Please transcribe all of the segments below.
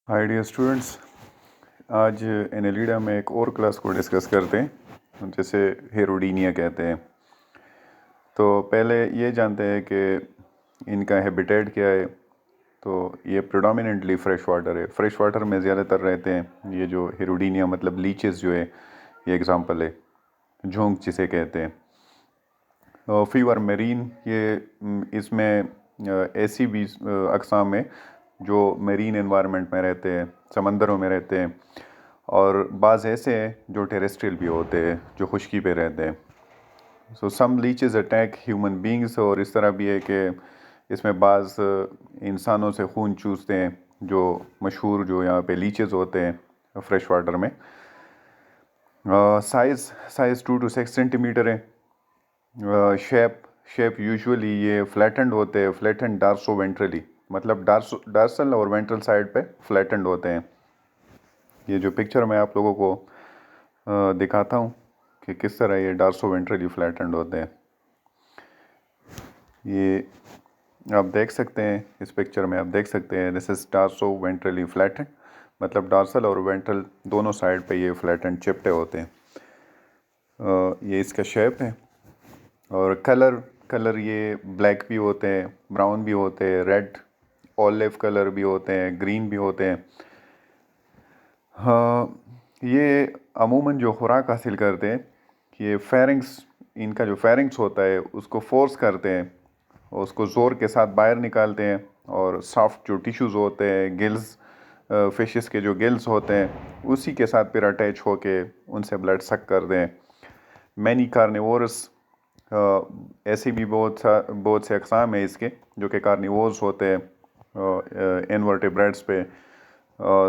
Hi dear students, आज Annelida में एक और क्लास को डिस्कस करते हैं जैसे हेरोडीनिया कहते हैं। तो पहले ये जानते हैं कि इनका हैबिटेट क्या है। तो ये प्रेडोमिनेंटली फ्रेश वाटर है, फ्रेश वाटर में ज़्यादातर रहते हैं। ये जो हेरोडीनिया मतलब लीचेस जो है, ये एग्ज़ाम्पल है, झोंक जिसे कहते हैं। फीवर मेरीन, ये इसमें ऐसी भी अक़साम है जो मेरीन एनवायरनमेंट में रहते हैं, समंदरों में रहते हैं, और बाज़ ऐसे हैं जो टेरेस्ट्रियल भी होते हैं, जो खुश्की पे रहते हैं। सो सम लीचेस अटैक ह्यूमन बींग्स, और इस तरह भी है कि इसमें बाज़ इंसानों से खून चूसते हैं, जो मशहूर जो यहाँ पे लीचेस होते हैं फ्रेश वाटर में। साइज़ 2 to 6 सेंटीमीटर है। शेप यूजुअली ये फ्लैटेंड होते हैं, फ्लैटेंड डार्सो वेंट्रली, मतलब डार्सल और वेंट्रल साइड पे फ्लैटेंड होते हैं। ये जो पिक्चर मैं आप लोगों को दिखाता हूँ कि किस तरह ये डार्सो वेंट्रली फ्लैटेंड होते हैं। ये आप देख सकते हैं, इस पिक्चर में आप देख सकते हैं, दिस इज डार्सो वेंट्रली फ्लैटेंड, मतलब डार्सल और वेंट्रल दोनों साइड पे ये फ्लैटेंड चिपटे होते हैं। ये इसका शेप है। और कलर ये ब्लैक भी होते हैं, ब्राउन भी होते हैं, रेड ऑलिव कलर भी होते हैं, ग्रीन भी होते हैं। हाँ, ये अमूमन जो खुराक हासिल करते हैं, ये फेरिंग्स, इनका जो फेरिंग्स होता है उसको फोर्स करते हैं और उसको ज़ोर के साथ बाहर निकालते हैं, और सॉफ्ट जो टिश्यूज़ होते हैं, गिल्स, फिशेस के जो गिल्स होते हैं, उसी के साथ फिर अटैच होके उनसे ब्लड सक कर दें। मैनी कार्निवोरस, ऐसी भी बहुत से अक़साम है इसके जो कि कार्निवोर्स होते हैं इनवर्टेब्रेट्स पे।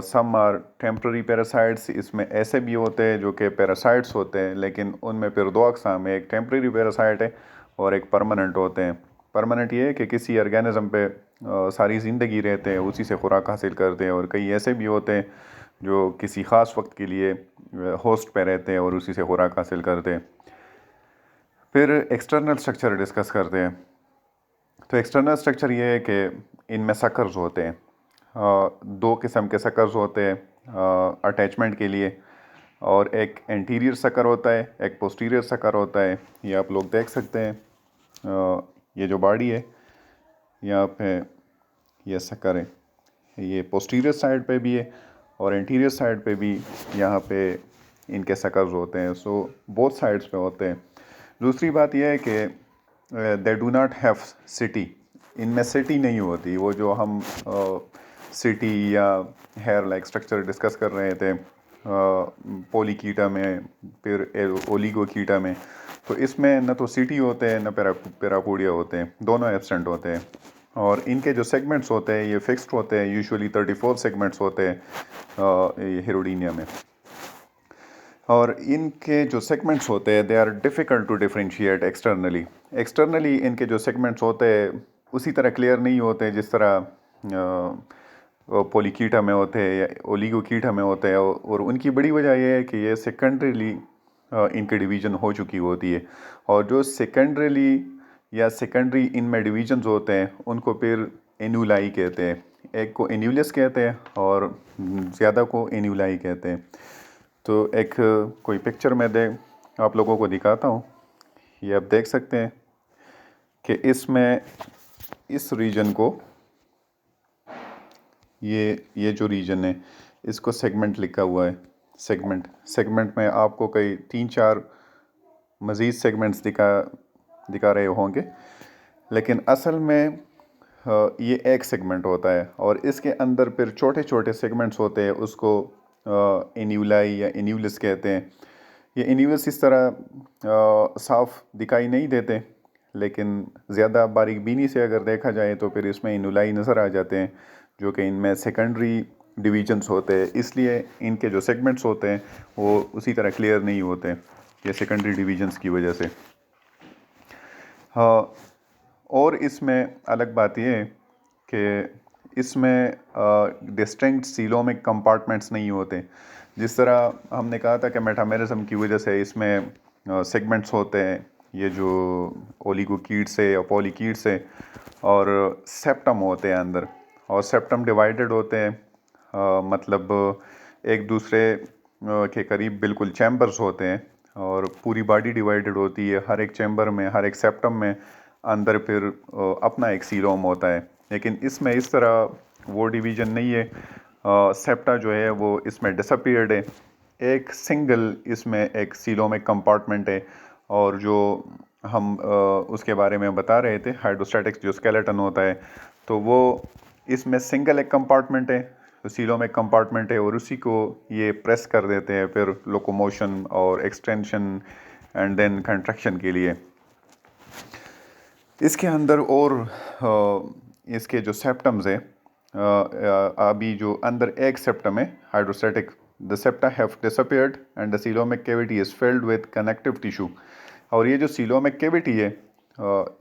सम आर टेम्पररी पैरासाइट्स, इसमें ऐसे भी होते हैं जो कि पैरासाइट्स होते हैं, लेकिन उनमें फिर दो अक़साम है, एक टेम्पररी पैरासाइट है और एक परमानेंट होते हैं। परमानेंट ये है कि किसी ऑर्गेनिज्म पे सारी ज़िंदगी रहते हैं, उसी से खुराक हासिल करते हैं, और कई ऐसे भी होते हैं जो किसी ख़ास वक्त के लिए होस्ट पे रहते हैं और उसी से खुराक हासिल करते हैं। फिर एक्सटर्नल स्ट्रक्चर डिस्कस करते हैं। तो एक्सटर्नल स्ट्रक्चर ये है कि इनमें सकर्स होते हैं। दो किस्म के सकर्स होते हैं अटैचमेंट के लिए, और एक एंटीरियर सकर होता है, एक पोस्टीरियर सकर होता है। ये आप लोग देख सकते हैं। ये जो बॉडी है यहाँ पे, ये सकर है, ये पोस्टीरियर साइड पे भी है और एंटीरियर साइड पे भी यहाँ पे इनके सकर्स होते हैं। सो बोथ साइड्स पे होते हैं। दूसरी बात यह है कि they do not have city, इनमें सिटी नहीं होती। वो जो हम सिटी या हेयर लाइक स्ट्रक्चर डिस्कस कर रहे थे पोलीकीटा में, फिर ओलिगोकीटा में, तो इसमें न तो सिटी होते हैं न पेरापोडिया होते हैं, दोनों एब्सेंट होते हैं। और इनके जो सेगमेंट्स होते हैं ये फिक्स्ड होते हैं, यूजुअली 34 सेगमेंट्स होते हैं हेरोडीनिया में। और इनके जो सेगमेंट्स होते हैं they are difficult to differentiate externally इनके जो सेगमेंट्स होते हैं उसी तरह क्लियर नहीं होते जिस तरह पोलीकीटा में होते हैं या ओलिगोकीटा में होते हैं। और उनकी बड़ी वजह यह है कि ये सेकेंडरीली इनके डिवीज़न हो चुकी होती है, और जो सेकेंडरीली या सेकेंडरी इनमें डिवीजन्स होते हैं उनको फिर एन्यूलाई कहते हैं। एक को एन्यूलस कहते हैं और ज़्यादा को एन्यूलाई कहते हैं। तो एक कोई पिक्चर मैं आप लोगों को दिखाता हूँ। ये आप देख सकते हैं कि इसमें इस रीजन को, ये जो रीजन है इसको सेगमेंट लिखा हुआ है। सेगमेंट में आपको कई 3-4 मज़ीद सेगमेंट्स दिखा रहे होंगे, लेकिन असल में ये एक सेगमेंट होता है और इसके अंदर फिर छोटे छोटे सेगमेंट्स होते हैं, उसको एन्यूलाई या एन्यूलस कहते हैं। ये एन्यूलस इस तरह साफ दिखाई नहीं देते, लेकिन ज़्यादा बारीक बीनी से अगर देखा जाए तो फिर इसमें एन्यूलाई नज़र आ जाते हैं, जो कि इनमें सेकेंडरी डिवीजन्स होते हैं। इसलिए इनके जो सेगमेंट्स होते हैं वो उसी तरह क्लियर नहीं होते ये सेकेंडरी डिवीजन्स की वजह से। हाँ, और इसमें अलग बात ये है कि इसमें डिस्टिंक्ट सीलोमिक कंपार्टमेंट्स नहीं होते। जिस तरह हमने कहा था कि मेटामेरिज्म की वजह से इसमें सेगमेंट्स होते हैं, ये जो ओलिगोकीट्स है या पॉलीकीट्स है, और सेप्टम होते हैं अंदर, और सेप्टम डिवाइडेड होते हैं मतलब एक दूसरे के करीब बिल्कुल चैम्बर्स होते हैं और पूरी बॉडी डिवाइडेड होती है। हर एक चैम्बर में, हर एक सेप्टम में अंदर फिर अपना एक सीलोम होता है। लेकिन इसमें इस तरह वो डिवीज़न नहीं है। सेप्टा जो है वो इसमें डिसअपीयर्ड है। एक सिंगल इसमें एक सीलोमिक कंपार्टमेंट है। और जो हम उसके बारे में बता रहे थे, हाइड्रोस्टैटिक्स जो स्केलेटन होता है, तो वो इसमें सिंगल एक कंपार्टमेंट है, सीलोमिक कंपार्टमेंट है, और उसी को ये प्रेस कर देते हैं फिर लोकोमोशन और एक्सटेंशन एंड देन कंट्रैक्शन के लिए। इसके अंदर और इसके जो सेप्टम्स है, अभी जो अंदर एक सेप्टम है hydrostatic, the septa have disappeared and the coelomic cavity is filled with connective tissue. और ये जो सीलोमिक कैविटी है,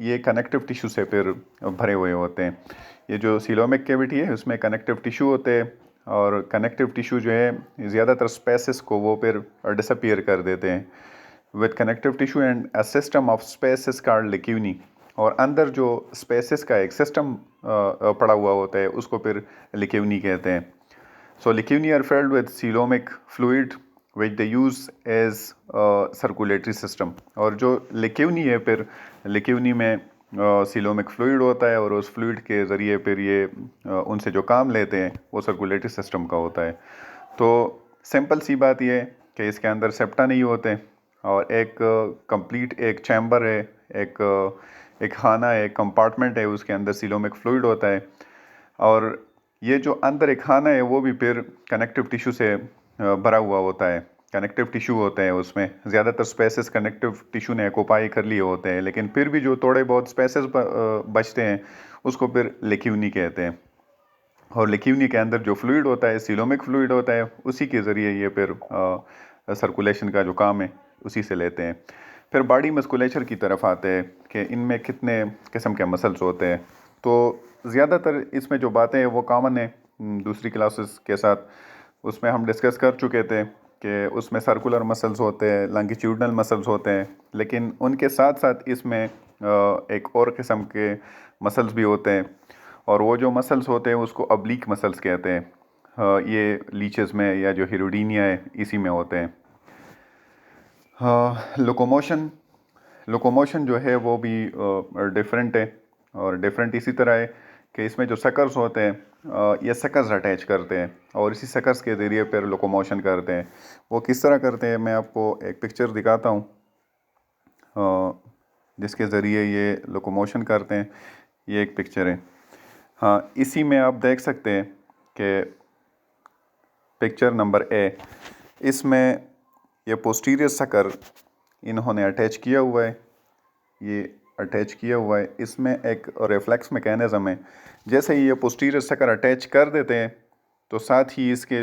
ये कनेक्टिव टिश्यू से फिर भरे हुए होते हैं। ये जो सीलोमिक कैविटी है उसमें कनेक्टिव टिश्यू होते हैं, और कनेक्टिव टिश्यू जो है ज़्यादातर स्पेसिस को वो फिर डिसअपीयर कर देते हैं with connective tissue and a system of spaces called lacunae. और अंदर जो स्पेसिस का एक सिस्टम पड़ा हुआ होता है उसको फिर लिक्यूनी कहते हैं। So licheni are filled with coelomic fluid which they use as a circulatory system। और जो लिक्यूनी है, फिर लिक्यूनी में सीलोमिक फ्लूइड होता है, और उस फ्लूइड के ज़रिए फिर ये उनसे जो काम लेते हैं वो सर्कुलेटरी सिस्टम का होता है। तो सिंपल सी बात ये है कि इसके अंदर सेप्टा नहीं होते, और एक कंप्लीट एक चैम्बर है, एक खाना है, एक कंपार्टमेंट है, उसके अंदर सीलोमिक फ्लूइड होता है। और ये जो अंदर एक खाना है वो भी फिर कनेक्टिव टिश्यू से भरा हुआ होता है। कनेक्टिव टिश्यू होते हैं, उसमें ज़्यादातर स्पेसेस कनेक्टिव टिश्यू ने ऑक्यूपाई कर लिए होते हैं, लेकिन फिर भी जो थोड़े बहुत स्पेसेस बचते हैं उसको फिर लिक्यूनी कहते हैं। और लिक्यूनी के अंदर जो फ्लूइड होता है, सीलोमिक फ्लूइड होता है, उसी के ज़रिए ये फिर सर्कुलेशन का जो काम है उसी से लेते हैं। फिर बॉडी मस्कुलेचर की तरफ आते हैं कि इनमें कितने किस्म के मसल्स होते हैं। तो ज़्यादातर इसमें जो बातें हैं वो कॉमन है दूसरी क्लासेस के साथ। उसमें हम डिस्कस कर चुके थे कि उसमें सर्कुलर मसल्स होते हैं, लॉन्गिट्यूडनल मसल्स होते हैं, लेकिन उनके साथ साथ इसमें एक और किस्म के मसल्स भी होते हैं। और वो जो मसल्स होते हैं उसको ऑब्लिक मसल्स कहते हैं। ये लीचेस में या जो हिरोडीनिया है इसी में होते हैं। लोकोमोशन जो है वो भी डिफरेंट है, और डिफरेंट इसी तरह है कि इसमें जो सकर्स होते हैं ये सकर्स अटैच करते हैं, और इसी सकर्स के ज़रिए फिर लोकोमोशन करते हैं। वो किस तरह करते हैं मैं आपको एक पिक्चर दिखाता हूँ जिसके ज़रिए ये लोकोमोशन करते हैं। ये एक पिक्चर है। हाँ, इसी में आप देख सकते हैं कि पिक्चर नंबर ए, इसमें ये पोस्टीरियर सकर इन्होंने अटैच किया हुआ है। ये अटैच किया हुआ है, इसमें एक रिफ्लेक्स मैकेनिज़्म है। जैसे ही ये पोस्टीरियर सकर अटैच कर देते हैं तो साथ ही इसके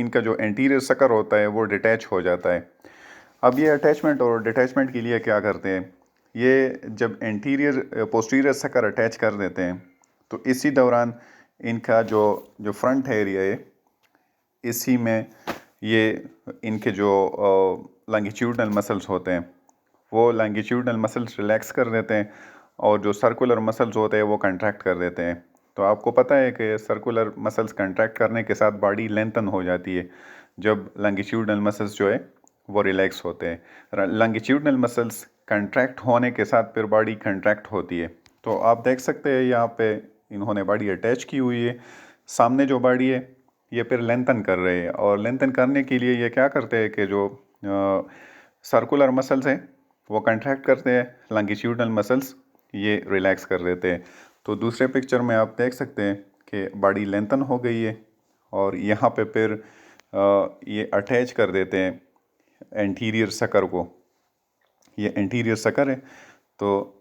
इनका जो एंटीरियर सकर होता है वो डिटैच हो जाता है। अब ये अटैचमेंट और डिटैचमेंट के लिए क्या करते हैं, ये जब एंटीरियर पोस्टीरियर सकर अटैच कर देते हैं तो इसी दौरान इनका जो फ्रंट एरिया है, इसी में ये इनके जो लॉन्गिट्यूडनल मसल्स होते हैं वो लॉन्गिट्यूडनल मसल्स रिलैक्स कर देते हैं, और जो सर्कुलर मसल्स होते हैं वो कंट्रैक्ट कर देते हैं। तो आपको पता है कि सर्कुलर मसल्स कंट्रैक्ट करने के साथ बॉडी लेंथन हो जाती है जब लॉन्गिट्यूडनल मसल्स जो है वो रिलैक्स होते हैं। लॉन्गिट्यूडनल मसल्स कंट्रैक्ट होने के साथ फिर बॉडी कंट्रैक्ट होती है। तो आप देख सकते हैं यहाँ पे इन्होंने बॉडी अटैच की हुई है। सामने जो बॉडी है ये फिर लेंथन कर रहे हैं, और लेंथन करने के लिए ये क्या करते हैं कि जो सर्कुलर मसल्स हैं वो कंट्रैक्ट करते हैं, लॉन्गिट्यूडनल मसल्स ये रिलैक्स कर देते हैं। तो दूसरे पिक्चर में आप देख सकते हैं कि बॉडी लेंथन हो गई है, और यहाँ पे फिर ये अटैच कर देते हैं एंटीरियर सकर को। ये एंटीरियर सकर है। तो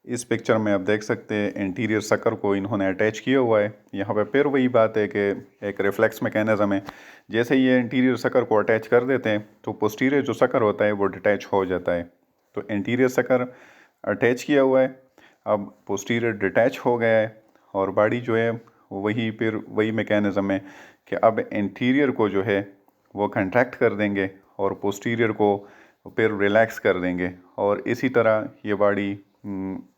इस पिक्चर में आप देख सकते हैं एंटीरियर सकर को इन्होंने अटैच किया हुआ है। यहाँ पे फिर वही बात है कि एक रिफ्लेक्स मैकेनिज़्म है। जैसे ही ये एंटीरियर सकर को अटैच कर देते हैं तो पोस्टीरियर जो सकर होता है वो डिटैच हो जाता है। तो एंटीरियर सकर अटैच किया हुआ है, अब पोस्टीरियर डिटैच हो गया है, और बॉडी जो है वही फिर वही मैकेनिज़्म है कि अब एंटीरियर को जो है वो कंट्रैक्ट कर देंगे और पोस्टीरियर को फिर रिलैक्स कर देंगे, और इसी तरह ये बॉडी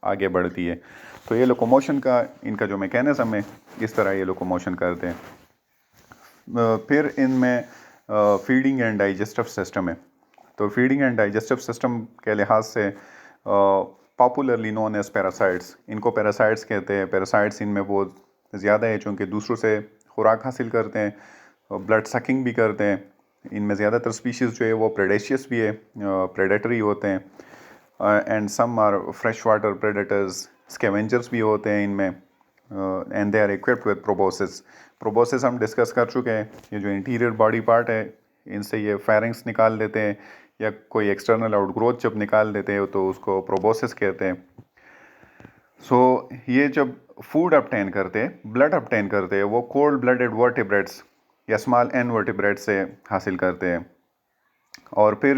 आगे बढ़ती है। तो ये लोकोमोशन का इनका जो मैकेनिज़्म है इस तरह ये लोकोमोशन करते हैं। फिर इनमें फीडिंग एंड डाइजेस्टिव सिस्टम है। तो फीडिंग एंड डाइजेस्टिव सिस्टम के लिहाज से पॉपुलरली नोन एज पैरासाइट्स, इनको पैरासाइट्स कहते हैं। पैरासाइट्स इनमें बहुत ज़्यादा है चूँकि दूसरों से खुराक हासिल करते हैं और ब्लड सकिंग भी करते हैं। इनमें ज़्यादातर स्पीशीज़ जो है वो प्रेडेशियस भी है, प्रेडेटरी होते हैं, and some are fresh water predators, scavengers भी होते हैं इनमें, and they are equipped with proboscis. Proboscis हम डिस्कस कर चुके हैं। ये जो इंटीरियर बॉडी पार्ट है, इनसे ये फेरिंग्स निकाल देते हैं या कोई एक्सटर्नल आउटग्रोथ जब निकाल देते हैं तो उसको प्रोबोसिस कहते हैं। ये जब फूड अपटेन करते हैं, ब्लड अपटेन करते हैं, वो कोल्ड ब्लडेड वर्टिब्रेट्स या स्मॉल एन वर्टिब्रेट्स से हासिल करते हैं। और फिर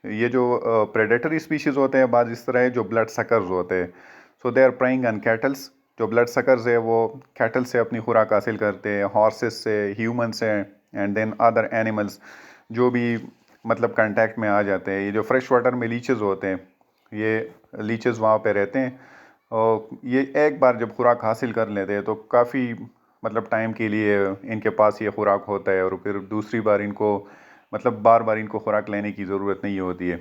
ये जो प्रेडेटरी स्पीशीज़ होते हैं बाद इस तरह है जो ब्लड सकर्स होते हैं। So they are preying on cattles. जो ब्लड सकर्स है वो कैटल से अपनी खुराक हासिल करते हैं, हॉर्सेस से, ह्यूमन से, एंड देन अदर एनिमल्स जो भी मतलब कांटेक्ट में आ जाते हैं। ये जो फ्रेश वाटर में लीचेस होते हैं, ये लीचेस वहाँ पे रहते हैं और ये एक बार जब खुराक हासिल कर लेते हैं तो काफ़ी मतलब टाइम के लिए इनके पास ये खुराक होता है और फिर दूसरी बार इनको मतलब बार बार इनको खुराक लेने की ज़रूरत नहीं होती है।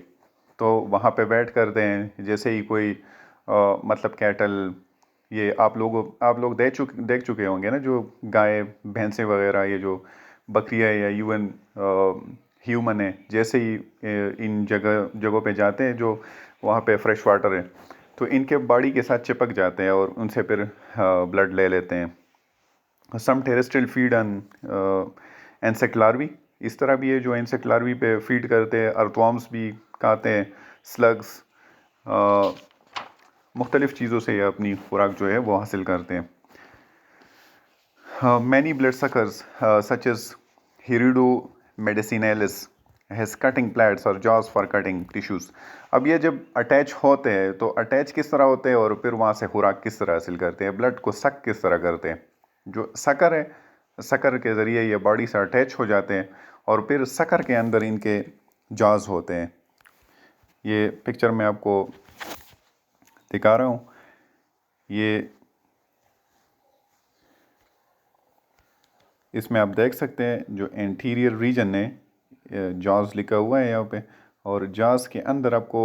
तो वहाँ पे वेट करते हैं जैसे ही कोई मतलब कैटल, ये आप लोग देख चुके होंगे ना, जो गाय भैंसें वगैरह, ये जो बकरियाँ या इवन ह्यूमन है, जैसे ही इन जगहों पे जाते हैं जो वहाँ पे फ्रेश वाटर है तो इनके बॉडी के साथ चिपक जाते हैं और उनसे फिर ब्लड ले लेते हैं। Some terrestrial feed on insect larvae, इस तरह भी है जो इंसेक्ट लार्वी पे फीड करते हैं। अर्थवॉर्म्स भी खाते हैं, स्लग्स, मुख्तलिफ़ चीज़ों से ये अपनी खुराक जो है वो हासिल करते हैं। Many bloodsuckers, such as Hirudo medicinalis, has cutting plates or jaws for cutting tissues. अब ये जब अटैच होते हैं तो अटैच किस तरह होते हैं और फिर वहाँ से खुराक किस तरह हासिल करते हैं, ब्लड को सक किस तरह करते हैं। जो सकर है, सकर के ज़रिए ये बॉडी से अटैच हो जाते हैं और फिर सकर के अंदर इनके जॉज होते हैं। ये पिक्चर मैं आपको दिखा रहा हूँ। ये इसमें आप देख सकते हैं जो एंटीरियर रीजन है, जॉज लिखा हुआ है यहाँ पे, और जॉज के अंदर आपको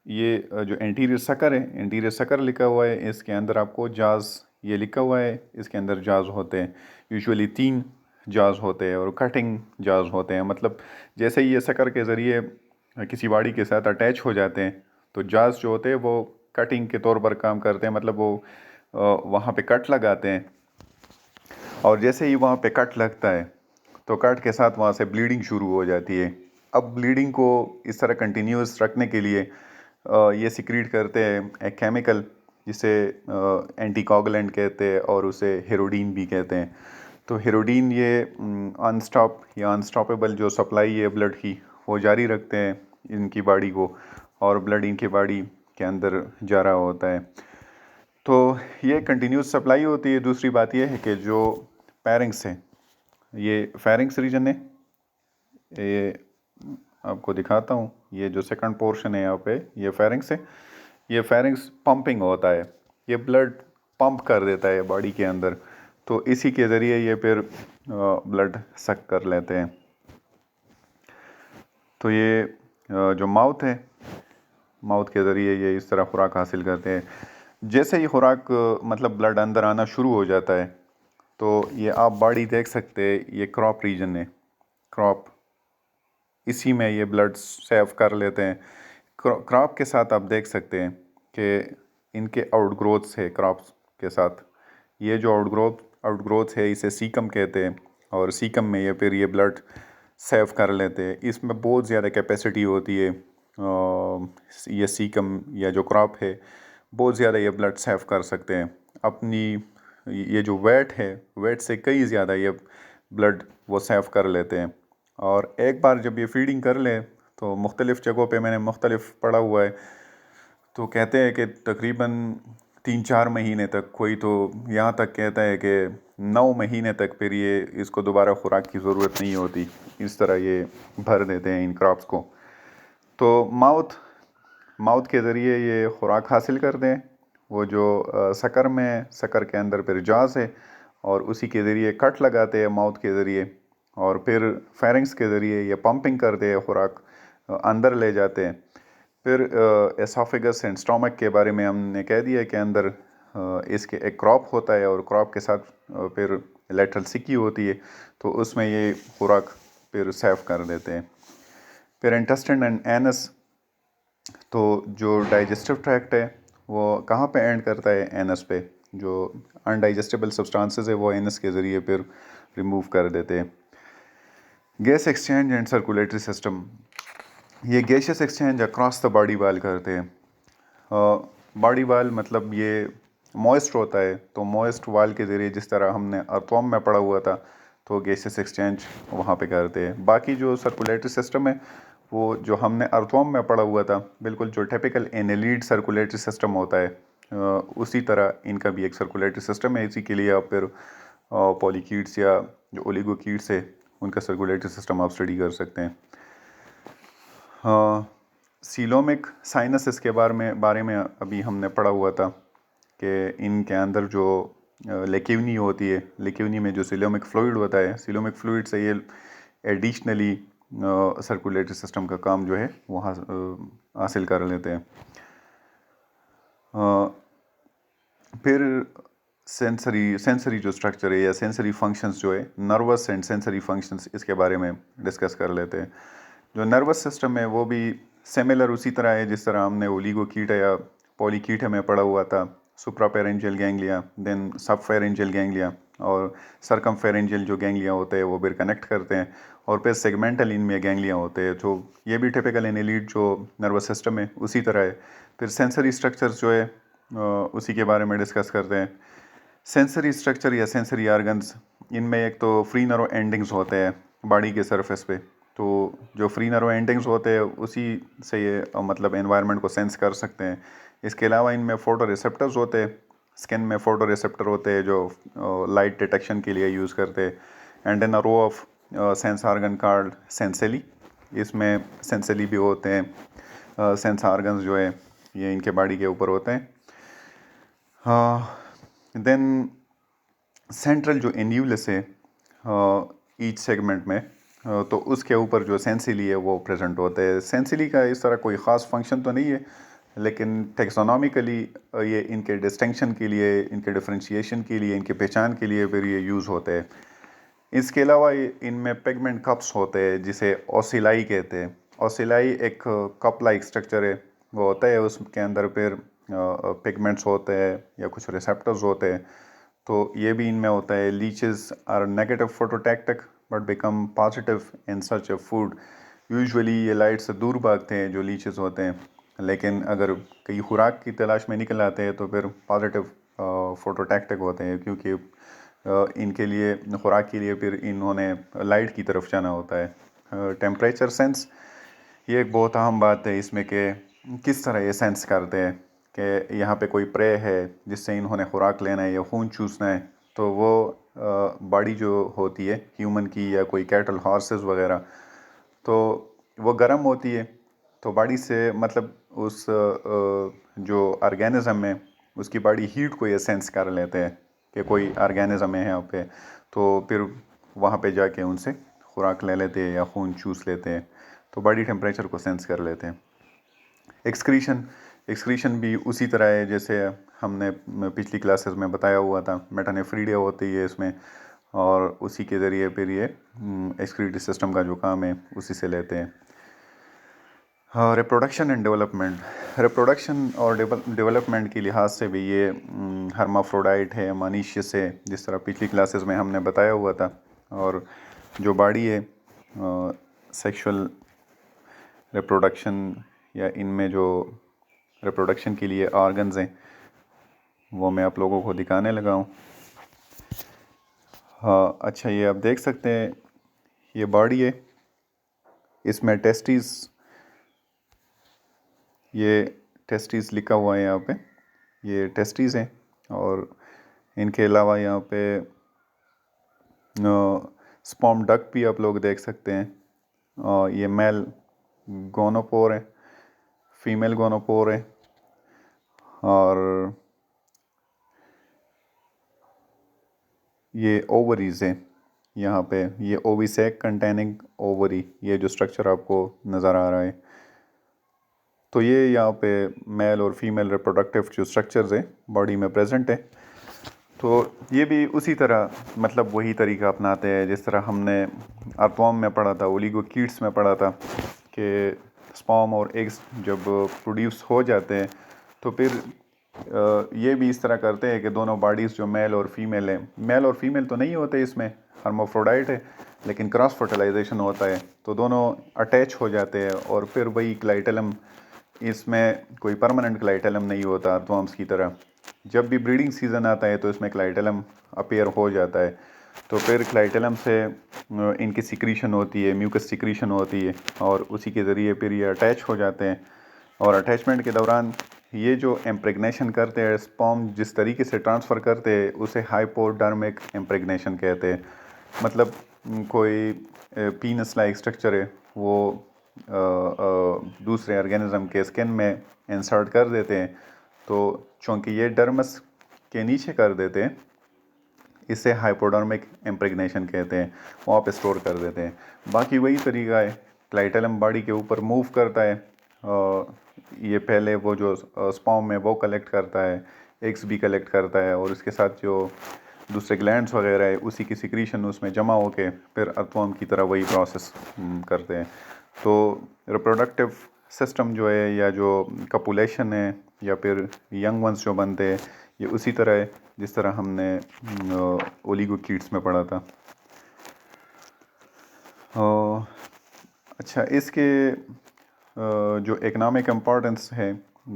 ये जो एंटीरियर सकर है, एंटीरियर सकर लिखा हुआ है, इसके अंदर आपको जॉज ये लिखा हुआ है, इसके अंदर जॉज होते हैं। यूजुअली 3 जॉज होते हैं और कटिंग जॉज होते हैं। मतलब जैसे ही ये सकर के ज़रिए किसी बॉडी के साथ अटैच हो जाते हैं तो जॉज जो होते हैं वो कटिंग के तौर पर काम करते हैं। मतलब वो वहाँ पे कट लगाते हैं और जैसे ही वहाँ पे कट लगता है तो कट के साथ वहाँ से ब्लीडिंग शुरू हो जाती है। अब ब्लीडिंग को इस तरह कंटिन्यूस रखने के लिए ये सिक्रीट करते हैं एक केमिकल जिसे एंटीकोगुलेंट कहते हैं और उसे हेरोडीन भी कहते हैं। तो हेरोडीन ये अनस्टॉप या अनस्टॉपेबल जो सप्लाई है ब्लड की वो जारी रखते हैं इनकी बॉडी को और ब्लड इनकी बॉडी के अंदर जा रहा होता है। तो ये कंटिन्यूस सप्लाई होती है। दूसरी बात ये है कि जो फेरिंग्स है, ये फेरिंग्स रीजन है, ये आपको दिखाता हूँ। ये जो सेकंड पोर्शन है यहाँ पे ये फेरिंग्स है। ये फेरिंग्स पंपिंग होता है, ये ब्लड पंप कर देता है बॉडी के अंदर, तो इसी के ज़रिए ये फिर ब्लड सक कर लेते हैं। तो ये जो माउथ है, माउथ के ज़रिए ये इस तरह खुराक हासिल करते हैं। जैसे ही खुराक मतलब ब्लड अंदर आना शुरू हो जाता है तो ये आप बॉडी देख सकते हैं, ये क्रॉप रीजन है, क्रॉप, इसी में ये ब्लड सेव कर लेते हैं। क्रॉप के साथ आप देख सकते हैं कि इनके आउटग्रोथ्स है क्रॉप्स के साथ। ये जो आउटग्रोथ है इसे सीकम कहते हैं और सीकम में ये फिर ये ब्लड सेव कर लेते हैं। इसमें बहुत ज़्यादा कैपेसिटी होती है। ये सीकम या जो क्रॉप है बहुत ज़्यादा ये ब्लड सेव कर सकते हैं अपनी, ये जो वेट है वेट से कई ज़्यादा ये ब्लड वो सेव कर लेते हैं। और एक बार जब ये फीडिंग कर लें तो मुख्तलिफ़ जगहों पे मैंने मुख्तलिफ पढ़ा हुआ है, तो कहते हैं कि तकरीबन 3-4 महीने तक, कोई तो यहाँ तक कहता है कि 9 महीने तक फिर ये इसको दोबारा खुराक की ज़रूरत नहीं होती। इस तरह ये भर देते हैं इन क्रॉप्स को। तो माउथ के ज़रिए ये खुराक हासिल करते हैं। वो जो सकर में, सकर के अंदर फिर जॉज है और उसी के ज़रिए कट लगाते हैं माउथ के ज़रिए, और फिर फेरिंग्स के ज़रिए ये पंपिंग करते हैं, खुराक अंदर ले जाते हैं। फिर एसोफेगस एंड स्टोमक के बारे में हमने कह दिया कि अंदर इसके एक क्रॉप होता है, और क्रॉप के साथ फिर लेटरल सिक्की होती है, तो उसमें ये खुराक फिर सेव कर देते हैं। फिर इंटेस्टाइन एंड एनस, तो जो डाइजेस्टिव ट्रैक्ट है वो कहाँ पे एंड करता है? एनस पे। जो अनडाइजेस्टेबल सब्सटेंसेस है वो एनस के ज़रिए फिर रिमूव कर देते हैं। Gas exchange and circulatory system, ये gaseous exchange across the body wall करते हैं। बॉडी वाल मतलब ये मॉइस्ट होता है, तो मॉइस्ट वाल के ज़रिए जिस तरह हमने अर्थवॉर्म में पढ़ा हुआ था, तो गैसियस एक्सचेंज वहाँ पे करते हैं। बाकी जो सर्कुलेटरी सिस्टम है वो जो हमने अर्थवॉर्म में पढ़ा हुआ था, बिल्कुल जो टिपिकल एनेलिड सर्कुलेटरी सिस्टम होता है, उसी तरह इनका भी एक सर्कुलेटरी सिस्टम है। इसी के लिए आप फिर पॉलीकीट्स या जो ओलिगोकीट्स है उनका सर्कुलेटरी सिस्टम आप स्टडी कर सकते हैं। सीलोमिक साइनसेस के बारे में अभी हमने पढ़ा हुआ था कि इनके अंदर जो लेक्यूनी होती है, लेक्यूनी में जो सीलोमिक फ्लूइड होता है, सीलोमिक फ्लूइड से ये एडिशनली सर्कुलेटरी सिस्टम का काम जो है वो हासिल कर लेते हैं। फिर सेंसरी जो स्ट्रक्चर है या सेंसरी फंक्शंस जो है, नर्वस एंड सेंसरी फंक्शंस, इसके बारे में डिस्कस कर लेते हैं। जो नर्वस सिस्टम है वो भी सिमिलर उसी तरह है जिस तरह हमने ओलिगोकीटा या पॉलीकीटा में पढ़ा हुआ था। सुप्राफेरेंजियल गैंग्लिया, देन सबफेरेंजियल गैंग्लिया, और सरकमफेरेंजियल जो गैंग्लिया होते हैं वो फिर कनेक्ट करते हैं, और फिर सेगमेंटल इनमें गैंग्लिया होते हैं। तो ये भी टिपिकल एनेलिड जो नर्वस सिस्टम है उसी तरह है। फिर सेंसरी स्ट्रक्चर्स जो है उसी के बारे में डिस्कस करते हैं। सेंसरी स्ट्रक्चर या सेंसरी आर्गन्स, इनमें एक तो फ्री नर्व एंडिंग्स होते हैं बॉडी के सरफेस पे, तो जो फ्री नर्व एंडिंग्स होते हैं उसी से ये मतलब एनवायरनमेंट को सेंस कर सकते हैं। इसके अलावा इनमें फोटो रिसेप्टर्स होते हैं, स्किन में फोटो रिसेप्टर होते हैं जो लाइट डिटेक्शन के लिए यूज़ करते हैं। And then a row of sense organ called sensillae, इसमें सेंसेली भी होते हैं। सेंस आर्गन्स जो है ये इनके बॉडी के ऊपर होते हैं। देन सेंट्रल जो एन्यूलस है ईच सेगमेंट में, तो उसके ऊपर जो सेंसिली है वो प्रेजेंट होते हैं। सेंसिली का इस तरह कोई ख़ास फंक्शन तो नहीं है, लेकिन टेक्सोनॉमिकली ये इनके डिस्टिंक्शन के लिए, इनके डिफरेंशिएशन के लिए, इनके पहचान के लिए फिर ये यूज़ होते हैं। इसके अलावा इनमें पिगमेंट कप्स होते हैं जिसे ओसिलाई कहते हैं। ओसिलाई एक कप लाइक स्ट्रक्चर है, वो होता है, उसके अंदर फिर पिगमेंट्स होते हैं या कुछ रिसेप्टर्स होते हैं, तो ये भी इनमें होता है। Leeches are negative phototactic but become positive in such a food. Usually ये लाइट से दूर भागते हैं जो लीचेस होते हैं, लेकिन अगर कहीं खुराक की तलाश में निकल आते हैं तो फिर पॉजिटिव फोटोटैक्टिक होते हैं, क्योंकि इनके लिए खुराक के लिए फिर इन्होंने लाइट की तरफ जाना होता है। टेम्परेचर सेंस, ये एक बहुत अहम बात है इसमें कि किस तरह ये सेंस करते हैं कि यहाँ पे कोई प्रे है जिससे इन्होंने खुराक लेना है या खून चूसना है, तो वो बॉडी जो होती है ह्यूमन की या कोई कैटल हॉर्सेस वगैरह, तो वो गर्म होती है, तो बॉडी से मतलब उस जो ऑर्गेनिज्म है उसकी बॉडी हीट को ये सेंस कर लेते हैं कि कोई ऑर्गेनिज्म है यहाँ पे, तो फिर वहाँ पे जाके उनसे खुराक ले लेते हैं या खून चूस लेते हैं, तो बॉडी टेम्परेचर को सेंस कर लेते हैं। एक्सक्रीशन भी उसी तरह है जैसे हमने पिछली क्लासेस में बताया हुआ था। मेटानेफ्रीडिया होती है इसमें, और उसी के ज़रिए फिर ये एक्सक्रीटरी सिस्टम का जो काम है उसी से लेते हैं। रिप्रोडक्शन एंड डेवलपमेंट, रिप्रोडक्शन और डेवलपमेंट के लिहाज से भी ये हर्माफ्रोडाइट है, मोनीशियस है, जिस तरह पिछली क्लासेस में हमने बताया हुआ था। और जो बॉडी है सेक्सुअल रिप्रोडक्शन या इनमें जो रिप्रोडक्शन के लिए ऑर्गन्स हैं वो मैं आप लोगों को दिखाने लगा हूँ। हाँ अच्छा, ये आप देख सकते हैं, ये बॉडी है, इसमें टेस्टिस लिखा हुआ है यहाँ पे, ये टेस्टिस हैं। और इनके अलावा यहाँ पे स्पर्म डक्ट भी आप लोग देख सकते हैं। ये मेल गोनोपोर है, फीमेल गोनोपोर है, और ये ओवरीज है, यहाँ पे ये ओविसेक कंटेनिंग ओवरी, ये जो स्ट्रक्चर आपको नज़र आ रहा है, तो ये यहाँ पे मेल और फीमेल रिप्रोडक्टिव जो स्ट्रक्चर्स है बॉडी में प्रेजेंट है। तो ये भी उसी तरह मतलब वही तरीका अपनाते हैं जिस तरह हमने अर्थवर्म में पढ़ा था, ओलिगोकीट्स में पढ़ा था कि स्पर्म और एग्स जब प्रोड्यूस हो जाते हैं तो फिर ये भी इस तरह करते हैं कि दोनों बॉडीज़ जो मेल और फीमेल है, मेल और फीमेल तो नहीं होते इसमें, हर्माफ्रोडाइट है, लेकिन क्रॉस फर्टिलाइजेशन होता है तो दोनों अटैच हो जाते हैं और फिर वही क्लाइटेलम, इसमें कोई परमानेंट क्लाइटेलम नहीं होता अर्थवर्म्स की तरह। जब भी ब्रीडिंग सीज़न आता है तो इसमें क्लाइटेलम अपीयर हो जाता है, तो फिर क्लाइटेलम से इनकी सिक्रीशन होती है, म्यूकस सिक्रीशन होती है और उसी के ज़रिए फिर ये अटैच हो जाते हैं। और अटैचमेंट के दौरान ये जो एम्प्रेगनेशन करते हैं, स्पर्म जिस तरीके से ट्रांसफ़र करते हैं उसे हाइपोडर्मिक एम्प्रेगनेशन कहते हैं। मतलब कोई पीनस लाइक स्ट्रक्चर है वो दूसरे ऑर्गेनिज्म के स्किन में इंसर्ट कर देते हैं, तो चूँकि ये डर्मस के नीचे कर देते हैं इसे हाइपोडर्मिक इम्प्रेगनेशन कहते हैं, वहाँ पे स्टोर कर देते हैं। बाकी वही तरीका है, क्लाइटेलम बॉडी के ऊपर मूव करता है, ये पहले वो जो स्पर्म में वो कलेक्ट करता है, एग्स भी कलेक्ट करता है और उसके साथ जो दूसरे ग्लैंड्स वगैरह है उसी की सिक्रीशन उसमें जमा होके फिर अर्थवर्म की तरह वही प्रोसेस करते हैं। तो रिप्रोडक्टिव सिस्टम जो है या जो कपुलेशन है या फिर यंग वंस जो बनते हैं ये उसी तरह है जिस तरह हमने ओलिगोकीट्स में पढ़ा था। अच्छा, इसके जो इकनॉमिक इम्पोर्टेंस है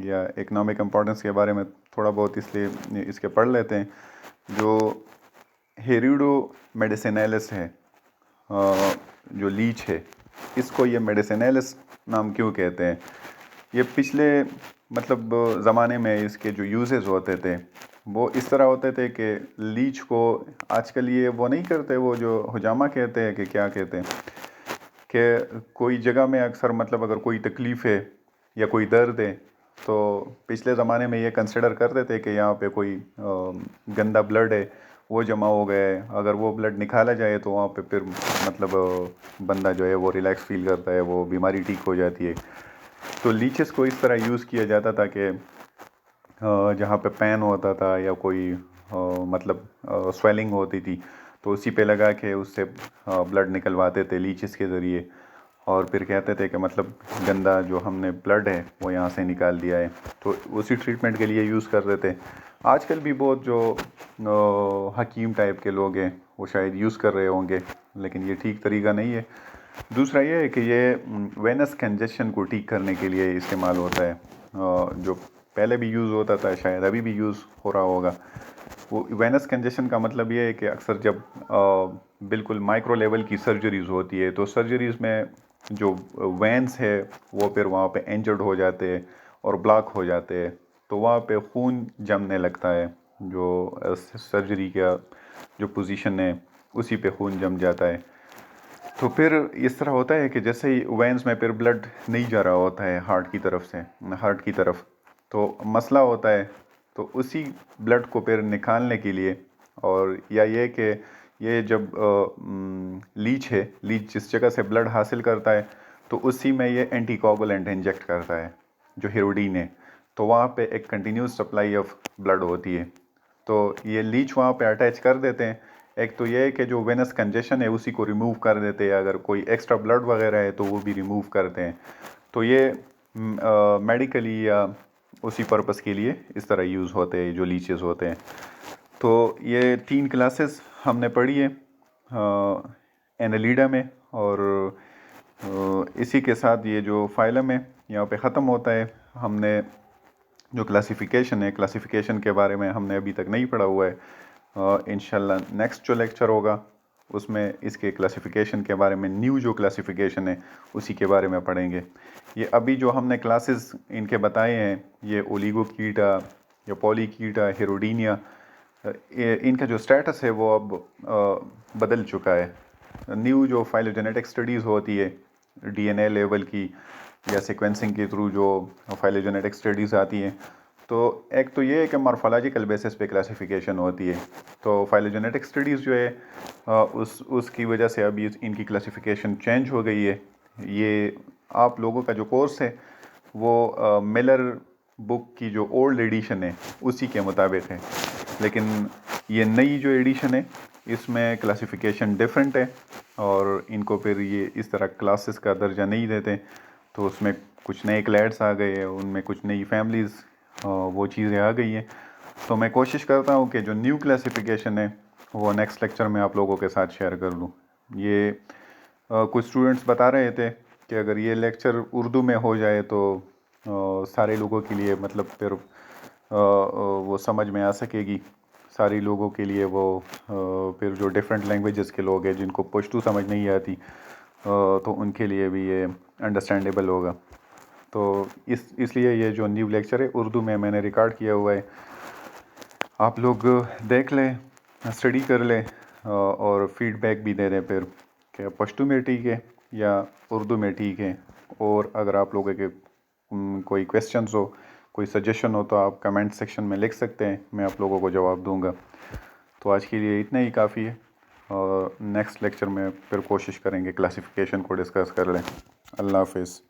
या इकनॉमिक इम्पोर्टेंस के बारे में थोड़ा बहुत इसलिए इसके पढ़ लेते हैं। जो हेरिडो मेडिसिनैलिस है, जो लीच है, इसको ये मेडिसिनैलिस नाम क्यों कहते हैं? ये पिछले मतलब ज़माने में इसके जो यूजेस होते थे वो इस तरह होते थे कि लीच को आजकल ये वो नहीं करते, वो जो हुजामा कहते हैं कि क्या कहते हैं कि कोई जगह में अक्सर मतलब अगर कोई तकलीफ़ है या कोई दर्द है तो पिछले ज़माने में ये कंसिडर करते थे कि यहाँ पे कोई गंदा ब्लड है वो जमा हो गया है, अगर वो ब्लड निकाला जाए तो वहाँ पे फिर मतलब बंदा जो है वो रिलैक्स फील करता है, वो बीमारी ठीक हो जाती है। तो लीचेस को इस तरह यूज़ किया जाता था कि जहाँ पे पेन होता था या कोई मतलब स्वेलिंग होती थी तो उसी पे लगा के उससे ब्लड निकलवाते थे लीचेस के ज़रिए, और फिर कहते थे कि मतलब गंदा जो हमने ब्लड है वो यहाँ से निकाल दिया है, तो उसी ट्रीटमेंट के लिए यूज़ करते थे। आजकल भी बहुत जो हकीम टाइप के लोग हैं वो शायद यूज़ कर रहे होंगे, लेकिन ये ठीक तरीका नहीं है। दूसरा ये है कि ये वेनस कंजेशन को ठीक करने के लिए इस्तेमाल होता है, जो पहले भी यूज़ होता था शायद अभी भी यूज़ हो रहा होगा। वो वेनस कंजेशन का मतलब ये है कि अक्सर जब बिल्कुल माइक्रो लेवल की सर्जरीज़ होती है तो सर्जरीज़ में जो वेंस है वो फिर वहाँ पे इंजर्ड हो जाते हैं और ब्लॉक हो जाते हैं, तो वहाँ पे खून जमने लगता है, जो सर्जरी का जो पोजीशन है उसी पे खून जम जाता है। तो फिर इस तरह होता है कि जैसे ही वेंस में फिर ब्लड नहीं जा रहा होता है हार्ट की तरफ से, हार्ट की तरफ, तो मसला होता है, तो उसी ब्लड को फिर निकालने के लिए, और या ये कि ये जब लीच है, लीच जिस जगह से ब्लड हासिल करता है तो उसी में ये एंटीकोगुलेंट इंजेक्ट करता है जो हेरोडीन है, तो वहाँ पे एक कंटिन्यूस सप्लाई ऑफ ब्लड होती है, तो ये लीच वहाँ पे अटैच कर देते हैं। एक तो ये है कि जो वेनस कंजेशन है उसी को रिमूव कर देते हैं, अगर कोई एक्स्ट्रा ब्लड वगैरह है तो वो भी रिमूव करते हैं। तो ये मेडिकली या उसी पर्पस के लिए इस तरह यूज़ होते हैं जो लीचेस होते हैं। तो ये 3 क्लासेस हमने पढ़ी है एनालिडा में, और इसी के साथ ये जो फाइलम है यहाँ पे ख़त्म होता है। हमने जो क्लासिफिकेशन है, क्लासिफिकेशन के बारे में हमने अभी तक नहीं पढ़ा हुआ है। इंशाल्लाह नेक्स्ट जो लेक्चर होगा उसमें इसके क्लासिफिकेशन के बारे में, न्यू जो क्लासिफिकेशन है उसी के बारे में पढ़ेंगे। ये अभी जो हमने क्लासेस इनके बताए हैं, ये ओलिगोकीटा या पॉलीकीटा, हेरोडीनिया, इनका जो स्टेटस है वो अब बदल चुका है। न्यू जो फाइलोजेनेटिक स्टडीज़ होती है डीएनए लेवल की या सीक्वेंसिंग के थ्रू जो फाइलोजेनेटिक स्टडीज़ आती हैं तो एक तो ये है कि मॉर्फोलॉजिकल बेसिस पे क्लासिफिकेशन होती है। तो फाइलोजेनेटिक स्टडीज़ जो है उसकी वजह से अभी इनकी क्लासिफिकेशन चेंज हो गई है। ये आप लोगों का जो कोर्स है वो मिलर बुक की जो ओल्ड एडिशन है उसी के मुताबिक है, लेकिन ये नई जो एडिशन है इसमें क्लासिफिकेशन डिफरेंट है और इनको फिर ये इस तरह क्लासेस का दर्जा नहीं देते। तो उसमें कुछ नए क्लैड्स आ गए हैं, उनमें कुछ नई फैमिलीज़ वो चीज़ें आ गई हैं। तो मैं कोशिश करता हूँ कि जो न्यू क्लासिफिकेशन है वो नेक्स्ट लेक्चर में आप लोगों के साथ शेयर कर लूँ। ये कुछ स्टूडेंट्स बता रहे थे कि अगर ये लेक्चर उर्दू में हो जाए तो सारे लोगों के लिए मतलब फिर वो समझ में आ सकेगी सारे लोगों के लिए। वो फिर जो डिफरेंट लैंग्वेजेस के लोग हैं जिनको पश्तू समझ नहीं आती तो उनके लिए भी ये अंडरस्टैंडेबल होगा। तो इसलिए ये जो न्यू लेक्चर है उर्दू में मैंने रिकॉर्ड किया हुआ है, आप लोग देख लें, स्टडी कर लें और फीडबैक भी दे दें फिर कि पश्तू में ठीक है या उर्दू में ठीक है। और अगर आप लोगों के कोई क्वेश्चंस हो, कोई सजेशन हो तो आप कमेंट सेक्शन में लिख सकते हैं, मैं आप लोगों को जवाब दूंगा। तो आज के लिए इतना ही काफ़ी है और नेक्स्ट लेक्चर में फिर कोशिश करेंगे क्लासिफिकेशन को डिस्कस कर लें। अल्लाह हाफिज़।